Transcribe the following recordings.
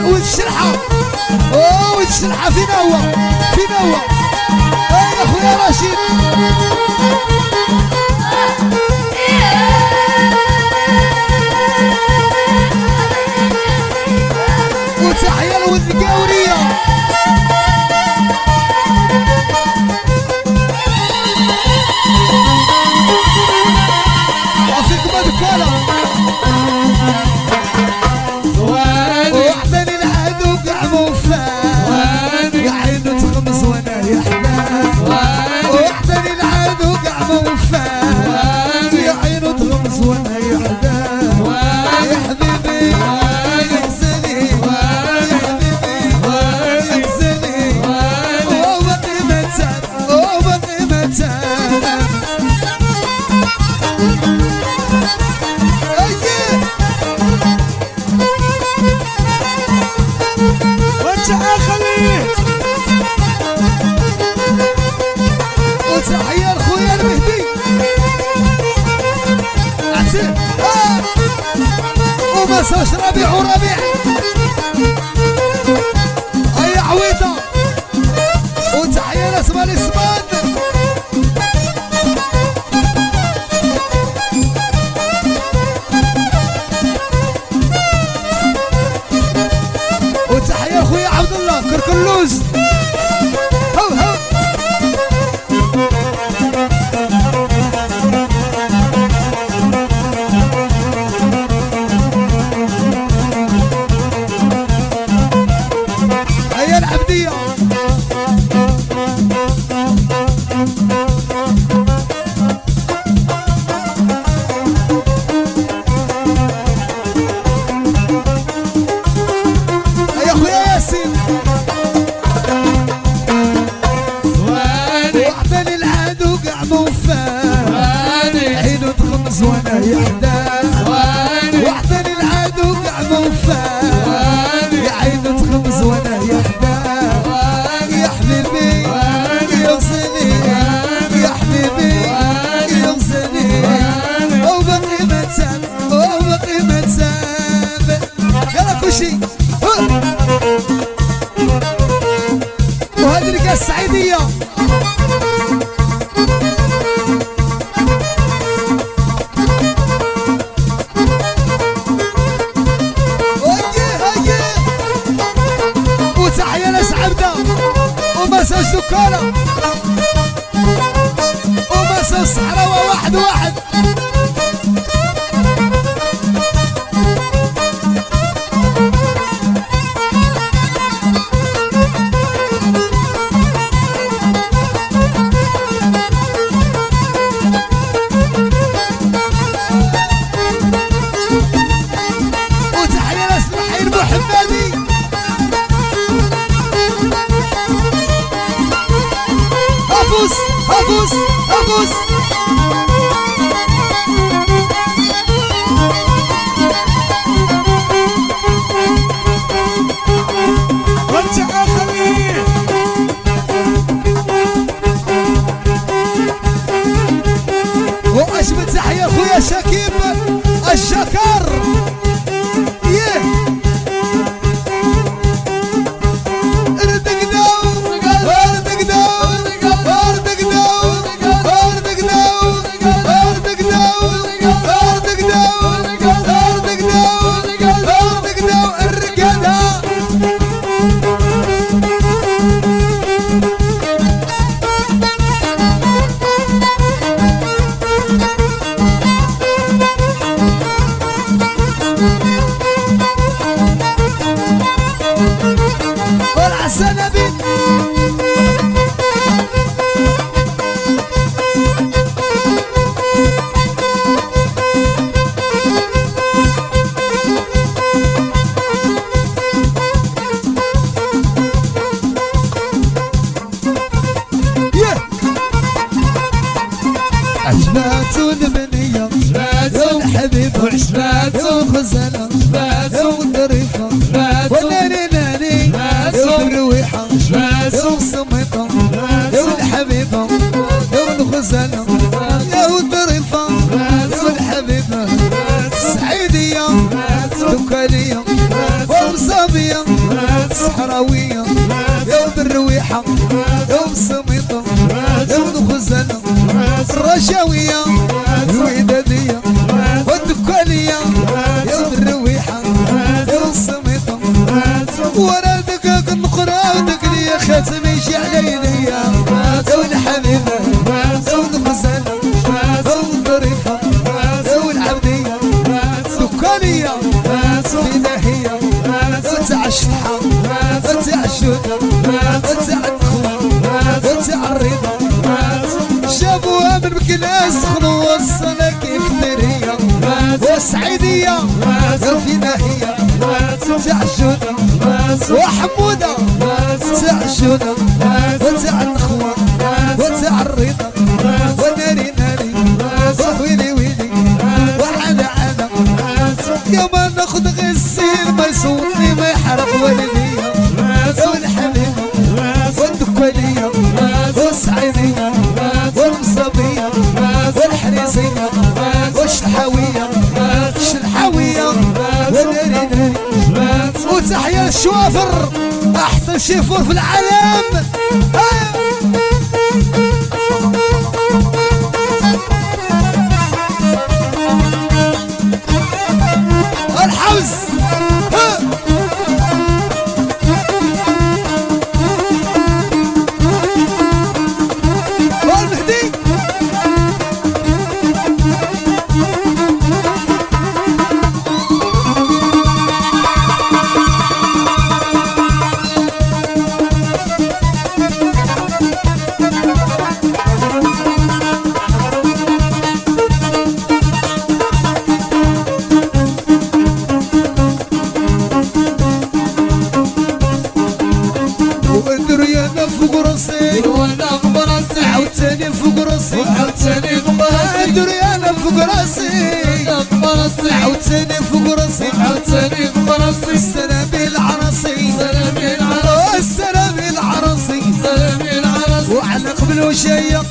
والشرحة والشرحة في نوة يا اخويا راشد وتحية لولد القاورية وفيكم هذا ومساش ربيع وربيع اي عويطة وتحية لاسماء الاسمان وتحية اخويا عبد الله كركلوز هو هو وهذه السعيدية وتحية ناس عبدة ومساج دكانة ومساج صحراوة واحد واحد أبوس شكيب الشكر عجباتو البنية عجباتو الحبيب عجباتو الغزالة عجباتو الظريفة وناني ناني يا الرويحة عجباتو السميطة يا الحبيبة يا الغزالة يا الظريفة يا الحبيبة السعيدية دكالية ومصابية الصحراوية يا الرويحة يا السميطة يا الغزالة الرشاوية الودادية والدكانية يا الرويحة يا السميطة ورا دقاق النقرة ودقلي خاتمي شعليني يا الحبيبة يا الغزالة يا الظريفة يا العبدية دكانية فداهية وتاع الشطحة وتاع الشوكة وتاع النخوة وتاع الرضا جابوها من مكناس خلو وصلها كيف درية والسعيدية في ناهية تاع الجودة وحمودة تاع الجودة وتاع النخوة وتاع الرضا وناري ناري وويلي ويلي وحنا عنا يوما ناخد غسيل ما يصوتني ما يحرق والدية والحبيبة والدكانية والسعيدية والمصابية والحريزية والشلحاوية الشلحاوية وناري ناري وتحيا للشوافر أحسن شيفور في العالم. الحوز والمهدي ودريانا فوق راسي عاوتاني فوق راسي دريانا فوق راسي عاوتاني فوق راسي السلامي العراسي السلامي العراسي وعلى قبل وشيق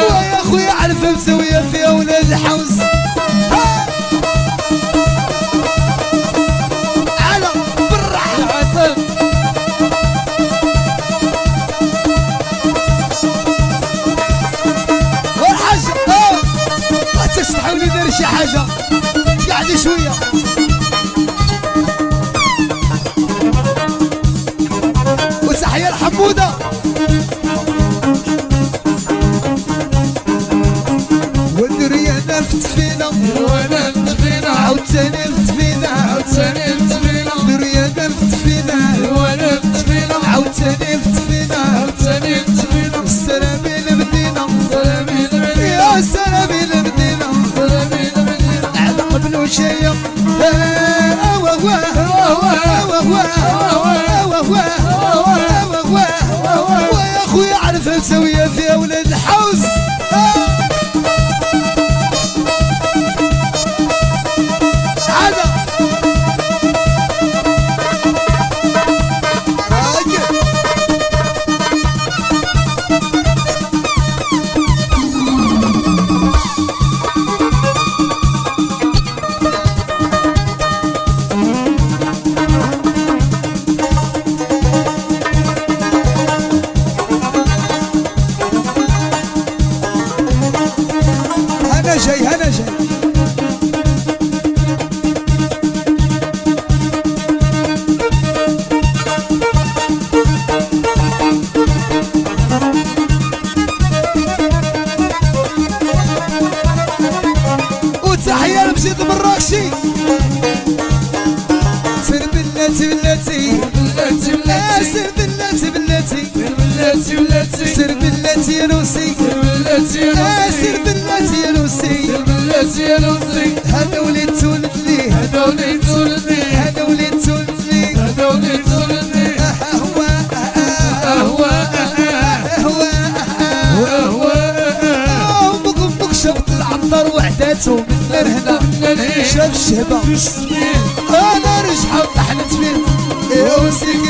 ويا خويا عرف مسوية في اولاد الحوز تستحولي دير شي حاجة قاعدة شوية وتحية الحمودة والدرية نفت فينا عاوتاني نفت فينا درية نفت فينا عاوتاني نفت فينا السلامي لمدينة يا السلامي لمدينة على قبل وشيق ويا خويا عرف مسوية في اولاد الحوز بلاتي ولاتي سير بلاتي يا روسي سير بلاتي يا روسي سير بلاتي يا روسي سير بلاتي يا روسي هذا وليد تولد لي هذا وليد تولد لي هذا وليد تولد لي هذا وليد تولد لي هو هو هو امك شفت العنطر وعداته من الهنا شاف الشهبه في السبيل انا رجحه وطحنت فيه يا وسيك